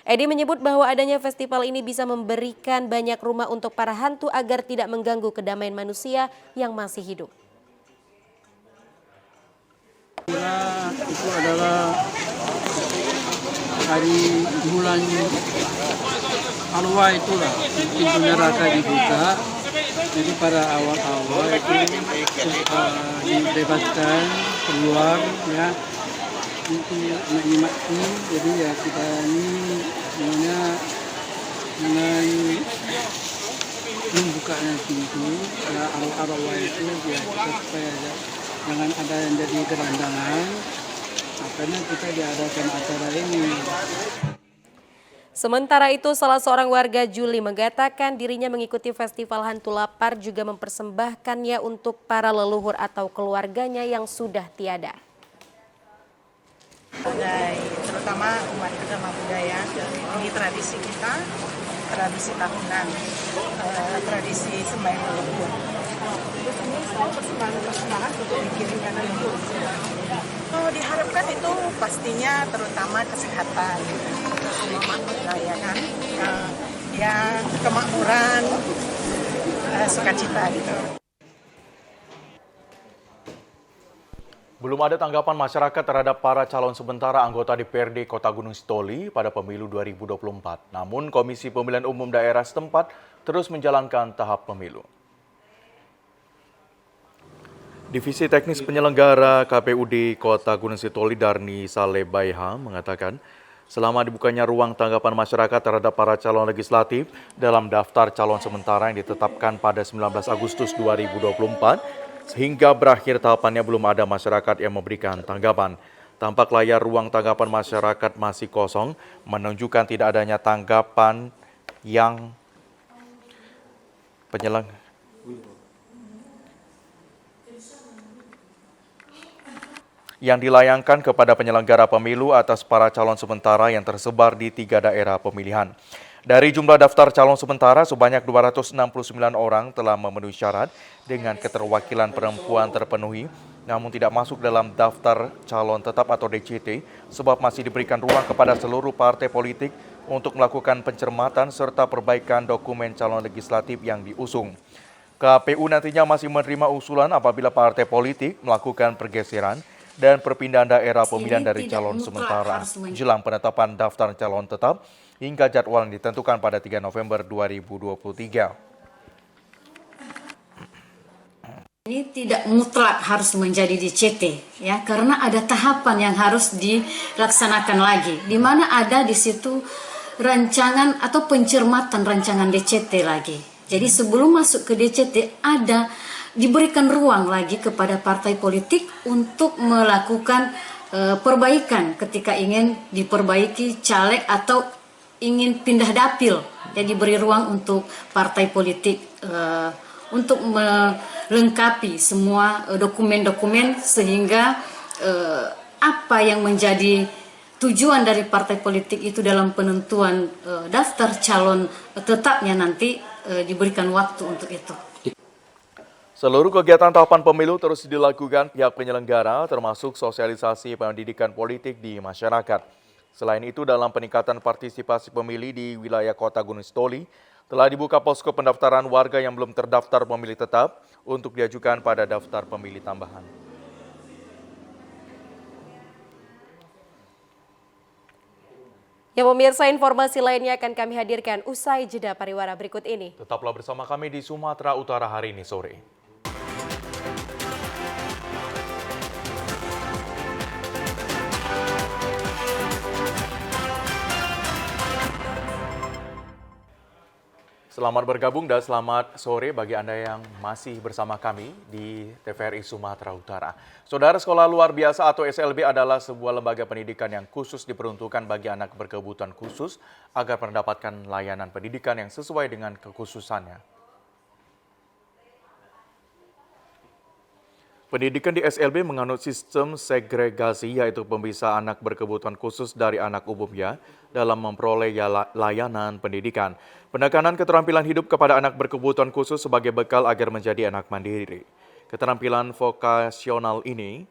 Edi menyebut bahwa adanya festival ini bisa memberikan banyak rumah untuk para hantu agar tidak mengganggu kedamaian manusia yang masih hidup. Itu adalah hari bulan Alwa itulah pintu neraka dibuka. Jadi pada awal-awal itu dibebaskan keluar ya. Itu menikmati, jadi ya kita ini sebenarnya dengan membukanya pintu ya arwah itu ya supaya jangan ada yang jadi gerandangan, makanya kita diadakan acara ini. Sementara itu, salah seorang warga Juli mengatakan dirinya mengikuti festival Hantu Lapar juga mempersembahkannya untuk para leluhur atau keluarganya yang sudah tiada. Terutama umat agama budaya, ini tradisi kita, tradisi tahunan, tradisi sembahyang leluhur. Terus ini saya persembahan untuk dikirimkan leluhur. Diharapkan itu pastinya terutama kesehatan, ya kan, ya kemakmuran, sukacita gitu. Belum ada tanggapan masyarakat terhadap para calon sementara anggota DPRD Kota Gunung Sitoli pada pemilu 2024. Namun Komisi Pemilihan Umum Daerah setempat terus menjalankan tahap pemilu. Divisi Teknis Penyelenggara KPUD Kota Gunung Sitoli Darni Salebaiha mengatakan selama dibukanya ruang tanggapan masyarakat terhadap para calon legislatif dalam daftar calon sementara yang ditetapkan pada 19 Agustus 2024, sehingga berakhir tahapannya belum ada masyarakat yang memberikan tanggapan. Tampak layar ruang tanggapan masyarakat masih kosong, menunjukkan tidak adanya tanggapan yang dilayangkan kepada penyelenggara pemilu atas para calon sementara yang tersebar di 3 daerah pemilihan. Dari jumlah daftar calon sementara, sebanyak 269 orang telah memenuhi syarat dengan keterwakilan perempuan terpenuhi, namun tidak masuk dalam daftar calon tetap atau DCT, sebab masih diberikan ruang kepada seluruh partai politik untuk melakukan pencermatan serta perbaikan dokumen calon legislatif yang diusung. KPU nantinya masih menerima usulan apabila partai politik melakukan pergeseran dan perpindahan daerah pemilihan dari calon sementara jelang penetapan daftar calon tetap hingga jadwal yang ditentukan pada 3 November 2023. Ini tidak mutlak harus menjadi DCT ya, karena ada tahapan yang harus dilaksanakan lagi, di mana ada di situ rancangan atau pencermatan rancangan DCT lagi. Jadi sebelum masuk ke DCT ada diberikan ruang lagi kepada partai politik untuk melakukan perbaikan ketika ingin diperbaiki caleg atau ingin pindah dapil. Jadi beri ruang untuk partai politik untuk melengkapi semua dokumen-dokumen sehingga apa yang menjadi tujuan dari partai politik itu dalam penentuan daftar calon tetapnya nanti diberikan waktu untuk itu. Seluruh kegiatan tahapan pemilu terus dilakukan pihak penyelenggara, termasuk sosialisasi pendidikan politik di masyarakat. Selain itu, dalam peningkatan partisipasi pemilih di wilayah Kota Gunung Sitoli, telah dibuka posko pendaftaran warga yang belum terdaftar pemilih tetap untuk diajukan pada daftar pemilih tambahan. Ya pemirsa, informasi lainnya akan kami hadirkan usai jeda pariwara berikut ini. Tetaplah bersama kami di Sumatera Utara hari ini sore. Selamat bergabung dan selamat sore bagi Anda yang masih bersama kami di TVRI Sumatera Utara. Saudara, Sekolah Luar Biasa atau SLB adalah sebuah lembaga pendidikan yang khusus diperuntukkan bagi anak berkebutuhan khusus agar mendapatkan layanan pendidikan yang sesuai dengan kekhususannya. Pendidikan di SLB menganut sistem segregasi, yaitu pemisah anak berkebutuhan khusus dari anak umumnya dalam memperoleh layanan pendidikan. Penekanan keterampilan hidup kepada anak berkebutuhan khusus sebagai bekal agar menjadi anak mandiri. Keterampilan vokasional ini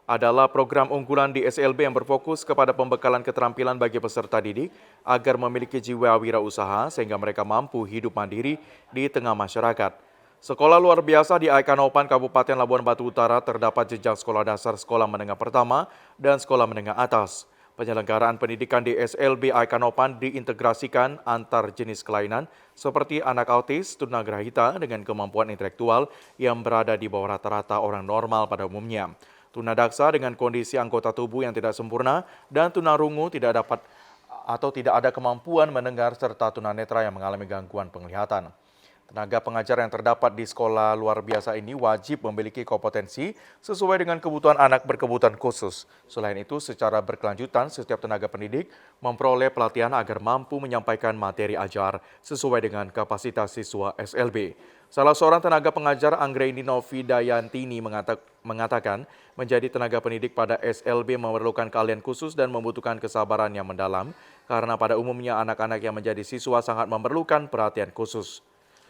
adalah program unggulan di SLB yang berfokus kepada pembekalan keterampilan bagi peserta didik agar memiliki jiwa wirausaha sehingga mereka mampu hidup mandiri di tengah masyarakat. Sekolah Luar Biasa di Aikanopan, Kabupaten Labuan Batu Utara terdapat jenjang sekolah dasar, sekolah menengah pertama, dan sekolah menengah atas. Penyelenggaraan pendidikan di SLB Aikanopan diintegrasikan antar jenis kelainan seperti anak autis, tunagrahita dengan kemampuan intelektual yang berada di bawah rata-rata orang normal pada umumnya, tunadaksa dengan kondisi anggota tubuh yang tidak sempurna, dan tunarungu tidak ada kemampuan mendengar serta tunanetra yang mengalami gangguan penglihatan. Tenaga pengajar yang terdapat di sekolah luar biasa ini wajib memiliki kompetensi sesuai dengan kebutuhan anak berkebutuhan khusus. Selain itu, secara berkelanjutan, setiap tenaga pendidik memperoleh pelatihan agar mampu menyampaikan materi ajar sesuai dengan kapasitas siswa SLB. Salah seorang tenaga pengajar, Anggraini Novidayantini, mengatakan menjadi tenaga pendidik pada SLB memerlukan keahlian khusus dan membutuhkan kesabaran yang mendalam karena pada umumnya anak-anak yang menjadi siswa sangat memerlukan perhatian khusus.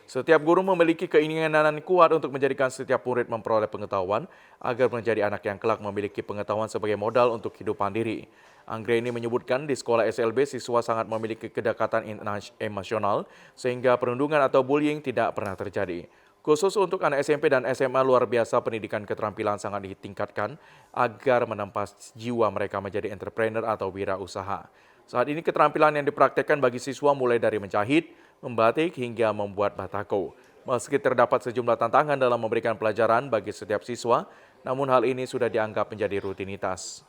Setiap guru memiliki keinginan kuat untuk menjadikan setiap murid memperoleh pengetahuan agar menjadi anak yang kelak memiliki pengetahuan sebagai modal untuk hidup mandiri. Anggraini menyebutkan di sekolah SLB siswa sangat memiliki kedekatan emosional sehingga perundungan atau bullying tidak pernah terjadi. Khusus untuk anak SMP dan SMA luar biasa, pendidikan keterampilan sangat ditingkatkan agar menempa jiwa mereka menjadi entrepreneur atau wirausaha. Saat ini keterampilan yang dipraktekkan bagi siswa mulai dari menjahit, membatik hingga membuat batako. Meski terdapat sejumlah tantangan dalam memberikan pelajaran bagi setiap siswa, namun hal ini sudah dianggap menjadi rutinitas.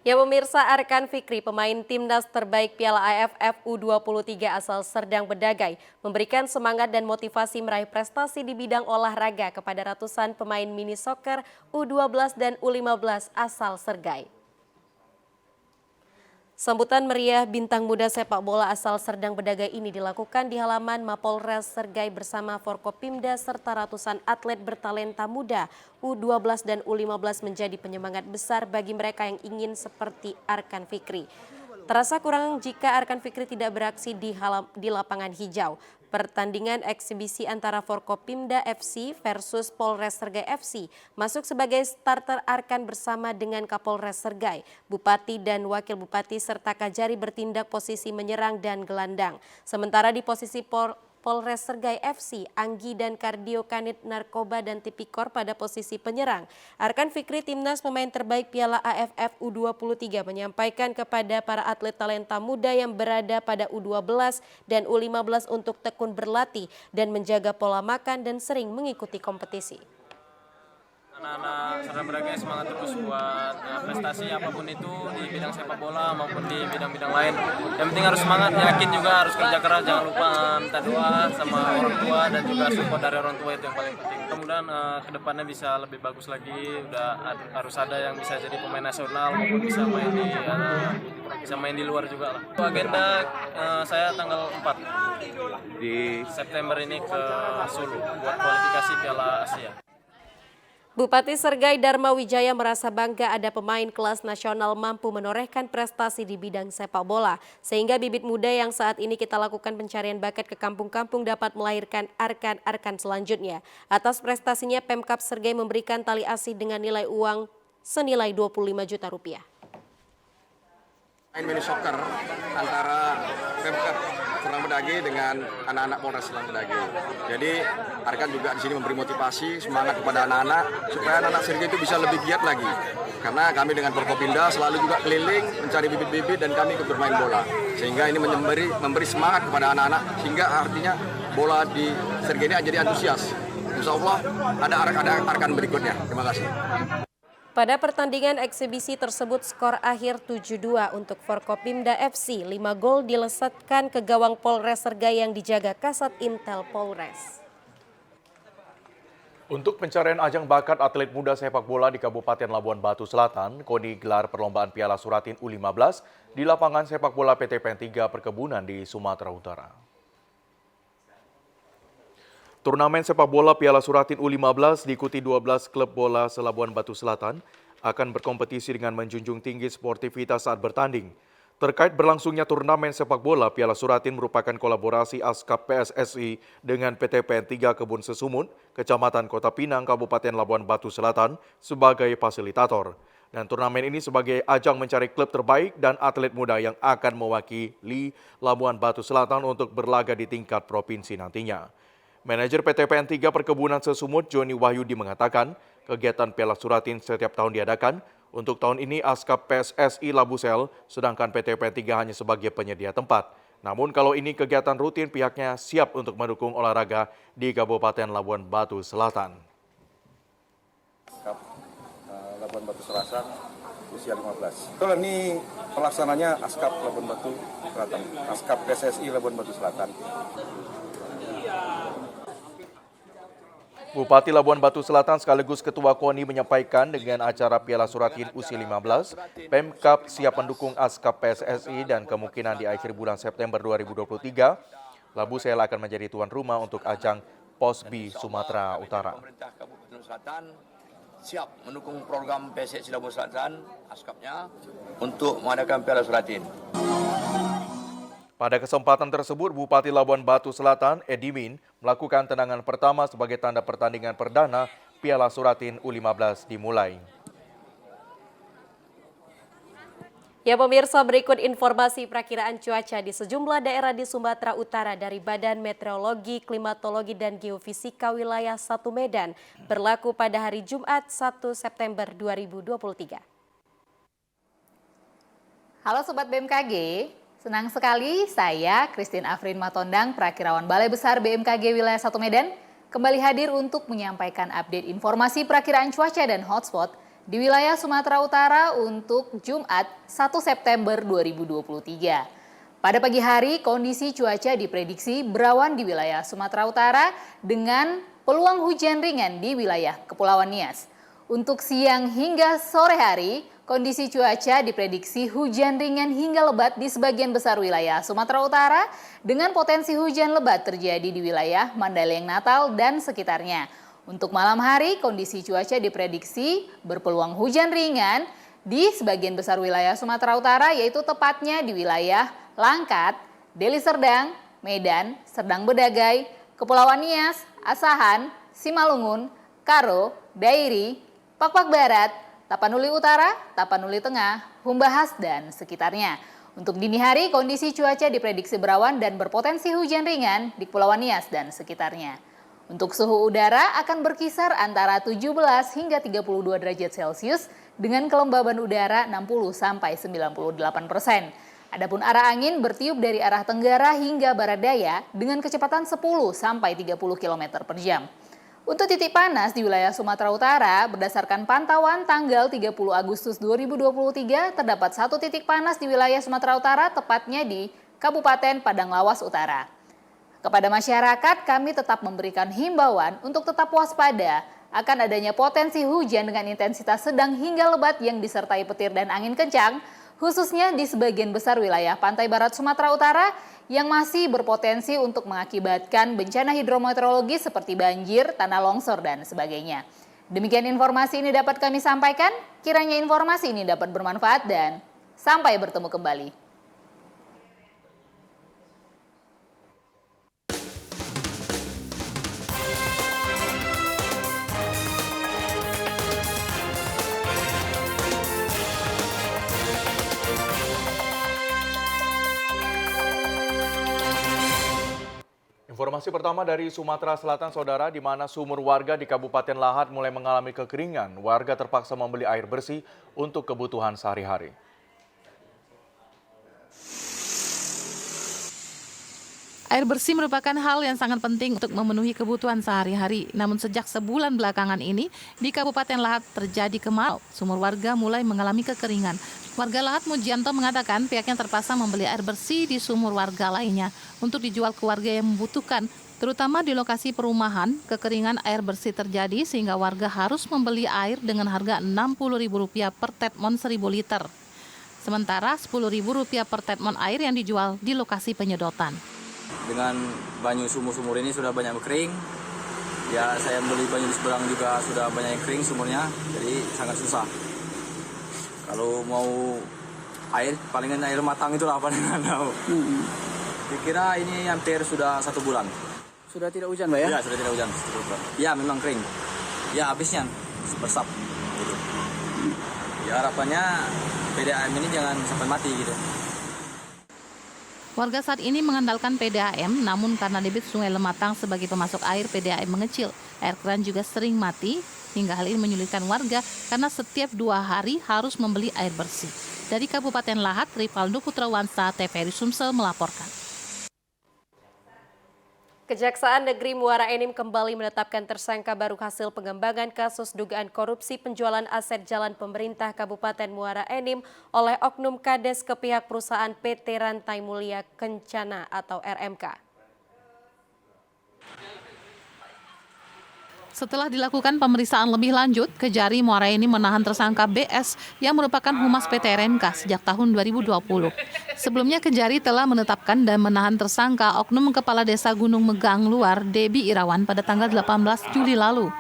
Ya pemirsa, Arkan Fikri, pemain timnas terbaik Piala AFF U23 asal Serdang Bedagai, memberikan semangat dan motivasi meraih prestasi di bidang olahraga kepada ratusan pemain mini soccer U12 dan U15 asal Sergai. Sambutan meriah bintang muda sepak bola asal Serdang Bedagai ini dilakukan di halaman Mapolres Sergai bersama Forkopimda serta ratusan atlet bertalenta muda U12 dan U15 menjadi penyemangat besar bagi mereka yang ingin seperti Arkan Fikri. Terasa kurang jika Arkan Fikri tidak beraksi di lapangan hijau. Pertandingan eksibisi antara Forkopimda FC versus Polres Sergai FC masuk sebagai starter Arkan bersama dengan Kapolres Sergai, Bupati dan Wakil Bupati serta Kajari bertindak posisi menyerang dan gelandang. Sementara di posisi Polres Sergai FC, Anggi dan Kardio Kanit Narkoba dan Tipikor pada posisi penyerang. Arkan Fikri, timnas pemain terbaik Piala AFF U23, menyampaikan kepada para atlet talenta muda yang berada pada U12 dan U15 untuk tekun berlatih dan menjaga pola makan dan sering mengikuti kompetisi. Anak-anak Serdang Bedagai semangat terus buat prestasi apapun itu di bidang sepak bola maupun di bidang-bidang lain. Yang penting harus semangat, yakin juga, harus kerja keras, jangan lupa minta doa sama orang tua dan juga support dari orang tua, itu yang paling penting. Kemudian kedepannya bisa lebih bagus lagi, harus ada yang bisa jadi pemain nasional maupun bisa main di luar juga lah. Agenda saya tanggal 4 di September ini ke Solo buat kualifikasi Piala Asia. Bupati Sergai Dharma Wijaya merasa bangga ada pemain kelas nasional mampu menorehkan prestasi di bidang sepak bola. Sehingga bibit muda yang saat ini kita lakukan pencarian bakat ke kampung-kampung dapat melahirkan arkan-arkan selanjutnya. Atas prestasinya Pemkab Sergai memberikan tali asi dengan nilai uang senilai 25 juta rupiah. Mini soccer antara Pemkab Serang Bedage dengan anak-anak Polres Serang Bedage. Jadi Arkan juga di sini memberi motivasi, semangat kepada anak-anak supaya anak-anak Sergai itu bisa lebih giat lagi. Karena kami dengan Forkopimda selalu juga keliling mencari bibit-bibit dan kami ikut bermain bola. Sehingga ini memberi semangat kepada anak-anak sehingga artinya bola di Sergai ini jadi antusias. Insya Allah ada Arkan berikutnya. Terima kasih. Pada pertandingan eksibisi tersebut skor akhir 7-2 untuk Forkopimda FC. 5 gol dilesatkan ke gawang Polres Sergai yang dijaga Kasat Intel Polres. Untuk pencarian ajang bakat atlet muda sepak bola di Kabupaten Labuan Batu Selatan, KONI gelar perlombaan Piala Suratin U15 di lapangan sepak bola PT PEN 3 Perkebunan di Sumatera Utara. Turnamen sepak bola Piala Suratin U15 diikuti 12 klub bola se-Labuan Batu Selatan akan berkompetisi dengan menjunjung tinggi sportivitas saat bertanding. Terkait berlangsungnya turnamen sepak bola, Piala Suratin merupakan kolaborasi ASKAP PSSI dengan PT PEN 3 Kebun Sesumut, Kecamatan Kota Pinang, Kabupaten Labuan Batu Selatan sebagai fasilitator. Dan turnamen ini sebagai ajang mencari klub terbaik dan atlet muda yang akan mewakili Labuan Batu Selatan untuk berlaga di tingkat provinsi nantinya. Manajer PT PEN 3 Perkebunan Sesumut, Joni Wahyudi mengatakan, kegiatan Piala Suratin setiap tahun diadakan. Untuk tahun ini ASKAP PSSI Labusel, sedangkan PT PEN 3 hanya sebagai penyedia tempat. Namun kalau ini kegiatan rutin, pihaknya siap untuk mendukung olahraga di Kabupaten Labuan Batu Selatan. Labuan Batu Selatan usia 15. Kalau ini pelaksananya ASKAP Labuan Batu Selatan, ASKAP PSSI Labuan Batu Selatan. Bupati Labuan Batu Selatan sekaligus Ketua KONI menyampaikan dengan acara Piala Suratin U15, Pemkab siap mendukung ASKAP PSSI dan kemungkinan di akhir bulan September 2023, Labusel akan menjadi tuan rumah untuk ajang POSBI Sumatera Utara. Pemerintah Kabupaten Selatan siap mendukung program PSSI Labuan Selatan, ASKAP-nya, untuk mengadakan Piala Suratin. Pada kesempatan tersebut, Bupati Labuan Batu Selatan, Edimin, melakukan tendangan pertama sebagai tanda pertandingan perdana Piala Suratin U15 dimulai. Ya pemirsa, berikut informasi perakiraan cuaca di sejumlah daerah di Sumatera Utara dari Badan Meteorologi, Klimatologi, dan Geofisika Wilayah 1 Medan berlaku pada hari Jumat 1 September 2023. Halo Sobat BMKG. Senang sekali saya, Christine Afrin Matondang, Perakirawan Balai Besar BMKG Wilayah 1 Medan, kembali hadir untuk menyampaikan update informasi perakiraan cuaca dan hotspot di wilayah Sumatera Utara untuk Jumat 1 September 2023. Pada pagi hari, kondisi cuaca diprediksi berawan di wilayah Sumatera Utara dengan peluang hujan ringan di wilayah Kepulauan Nias. Untuk siang hingga sore hari, kondisi cuaca diprediksi hujan ringan hingga lebat di sebagian besar wilayah Sumatera Utara dengan potensi hujan lebat terjadi di wilayah Mandailing Natal dan sekitarnya. Untuk malam hari, kondisi cuaca diprediksi berpeluang hujan ringan di sebagian besar wilayah Sumatera Utara, yaitu tepatnya di wilayah Langkat, Deli Serdang, Medan, Serdang Bedagai, Kepulauan Nias, Asahan, Simalungun, Karo, Dairi, Pakpak Barat, Tapanuli Utara, Tapanuli Tengah, Humbahas, dan sekitarnya. Untuk dini hari, kondisi cuaca diprediksi berawan dan berpotensi hujan ringan di Kepulauan Nias dan sekitarnya. Untuk suhu udara akan berkisar antara 17 hingga 32 derajat Celcius dengan kelembaban udara 60-98%. Adapun arah angin bertiup dari arah tenggara hingga barat daya dengan kecepatan 10-30 km per jam. Untuk titik panas di wilayah Sumatera Utara, berdasarkan pantauan tanggal 30 Agustus 2023, terdapat satu titik panas di wilayah Sumatera Utara, tepatnya di Kabupaten Padang Lawas Utara. Kepada masyarakat, kami tetap memberikan himbauan untuk tetap waspada akan adanya potensi hujan dengan intensitas sedang hingga lebat yang disertai petir dan angin kencang, khususnya di sebagian besar wilayah pantai barat Sumatera Utara yang masih berpotensi untuk mengakibatkan bencana hidrometeorologi seperti banjir, tanah longsor, dan sebagainya. Demikian informasi ini dapat kami sampaikan. Kiranya informasi ini dapat bermanfaat dan sampai bertemu kembali. Informasi pertama dari Sumatera Selatan, Saudara, di mana sumur warga di Kabupaten Lahat mulai mengalami kekeringan. Warga terpaksa membeli air bersih untuk kebutuhan sehari-hari. Air bersih merupakan hal yang sangat penting untuk memenuhi kebutuhan sehari-hari. Namun sejak sebulan belakangan ini, di Kabupaten Lahat terjadi kemarau. Sumur warga mulai mengalami kekeringan. Warga Lahat Mujianto mengatakan pihaknya terpaksa membeli air bersih di sumur warga lainnya untuk dijual ke warga yang membutuhkan. Terutama di lokasi perumahan, kekeringan air bersih terjadi sehingga warga harus membeli air dengan harga Rp60.000 per tetmon 1.000 liter. Sementara Rp10.000 per tetmon air yang dijual di lokasi penyedotan. Dengan banyu sumur-sumur ini sudah banyak kering. Ya, saya beli banyu di seberang juga sudah banyak yang kering sumurnya, jadi sangat susah. Kalau mau air, palingan air matang itulah paling tahu. Dikira ini hampir sudah 1 bulan. Sudah tidak hujan, Pak ya? Ya, sudah tidak hujan. Ya, memang kering. Ya, habisnya bersap. Gitu. Ya, harapannya PDAM ini jangan sampai mati gitu. Warga saat ini mengandalkan PDAM, namun karena debit Sungai Lematang sebagai pemasok air, PDAM mengecil. Air keran juga sering mati, hingga hal ini menyulitkan warga karena setiap 2 hari harus membeli air bersih. Dari Kabupaten Lahat, Rivaldo Putrawansa, TVRI Sumsel melaporkan. Kejaksaan Negeri Muara Enim kembali menetapkan tersangka baru hasil pengembangan kasus dugaan korupsi penjualan aset jalan pemerintah Kabupaten Muara Enim oleh Oknum Kades ke pihak perusahaan PT Rantai Mulia Kencana atau RMK. Setelah dilakukan pemeriksaan lebih lanjut, Kejari Muara Enim menahan tersangka BS yang merupakan humas PT RMK sejak tahun 2020. Sebelumnya Kejari telah menetapkan dan menahan tersangka Oknum Kepala Desa Gunung Megang Luar, Debi Irawan pada tanggal 18 Juli lalu.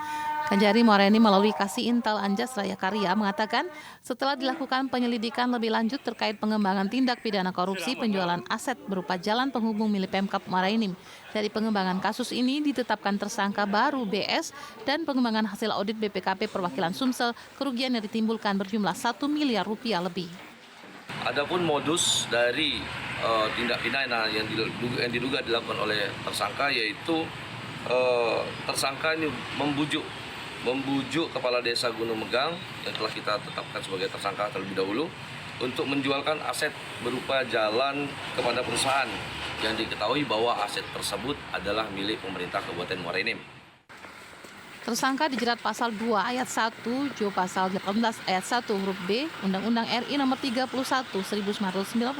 Kejari Muara Enim melalui Kasih Intel Anjas Raya Karya mengatakan setelah dilakukan penyelidikan lebih lanjut terkait pengembangan tindak pidana korupsi penjualan aset berupa jalan penghubung milik Pemkab Muara Enim. Dari pengembangan kasus ini ditetapkan tersangka baru BS dan pengembangan hasil audit BPKP Perwakilan Sumsel kerugian yang ditimbulkan berjumlah Rp1 miliar lebih. Adapun modus dari tindak pidana yang diduga dilakukan oleh tersangka yaitu tersangka ini membujuk Kepala Desa Gunung Megang yang telah kita tetapkan sebagai tersangka terlebih dahulu untuk menjualkan aset berupa jalan kepada perusahaan yang diketahui bahwa aset tersebut adalah milik pemerintah Kabupaten Muara Enim. Tersangka dijerat pasal 2 ayat 1, Jo pasal 18 ayat 1 huruf B, Undang-Undang RI nomor 31 1999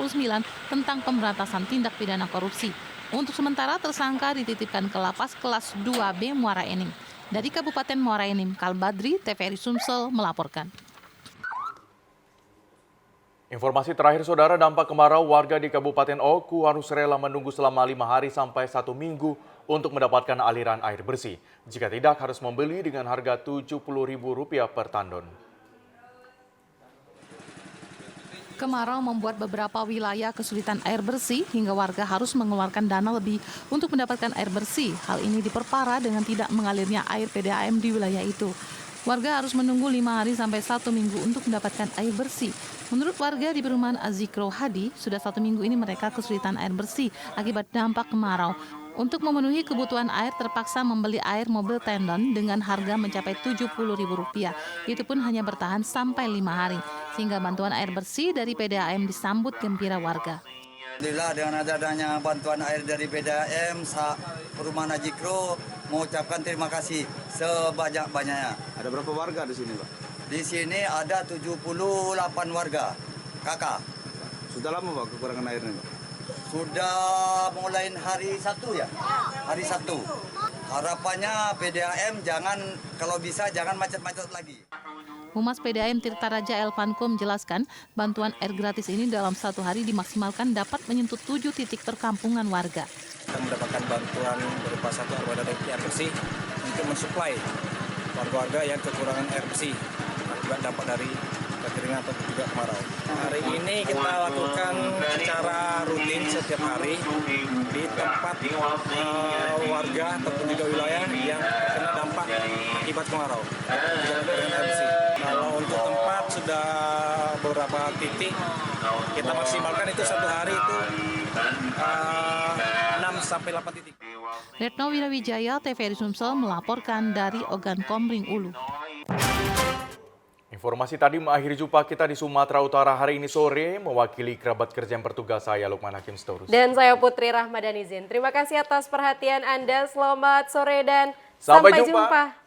tentang pemberantasan tindak pidana korupsi. Untuk sementara tersangka dititipkan ke lapas kelas 2B Muara Enim. Dari Kabupaten Muara Enim, Kalbadri, TVRI Sumsel melaporkan. Informasi terakhir, Saudara, dampak kemarau warga di Kabupaten Oku harus rela menunggu selama 5 hari sampai 1 minggu untuk mendapatkan aliran air bersih. Jika tidak, harus membeli dengan harga Rp70.000 per tandon. Kemarau membuat beberapa wilayah kesulitan air bersih hingga warga harus mengeluarkan dana lebih untuk mendapatkan air bersih. Hal ini diperparah dengan tidak mengalirnya air PDAM di wilayah itu. Warga harus menunggu 5 hari sampai 1 minggu untuk mendapatkan air bersih. Menurut warga di perumahan Azikro Hadi, sudah 1 minggu ini mereka kesulitan air bersih akibat dampak kemarau. Untuk memenuhi kebutuhan air terpaksa membeli air mobil tendon dengan harga mencapai Rp70.000. Itu pun hanya bertahan sampai 5 hari. Sehingga bantuan air bersih dari PDAM disambut gembira warga. Alhamdulillah dengan adanya bantuan air dari PDAM, perumahan Azikro mengucapkan terima kasih sebanyak-banyaknya. Ada berapa warga di sini, Pak? Di sini ada 78 warga, kakak. Sudah lama, Pak, kekurangan airnya, Pak? Sudah mulai hari Sabtu ya, hari Sabtu. Harapannya PDAM kalau bisa jangan macet-macet lagi. Humas PDAM Tirta Raja Elvanko menjelaskan bantuan air gratis ini dalam 1 hari dimaksimalkan dapat menyentuh 7 titik perkampungan warga. Kita mendapatkan bantuan berupa 1 armada tangki air bersih untuk mensuplai warga-warga yang kekurangan air bersih akibat dampak dari kekeringan atau juga kemarau. Hari ini kita lakukan secara rutin setiap hari di tempat warga ataupun juga wilayah yang kena dampak akibat kemarau juga kekeringan air bersih. Kalau untuk tempat sudah beberapa titik kita maksimalkan itu satu hari itu 6-8 titik. Retno Wirawijaya, TVRI Sumsel melaporkan dari Ogan Komering Ulu. Informasi tadi mengakhiri jumpa kita di Sumatera Utara hari ini sore. Mewakili kerabat kerja yang bertugas, saya Lukman Hakim Sitorus. Dan saya Putri Rahmadanizin. Terima kasih atas perhatian Anda. Selamat sore dan sampai jumpa.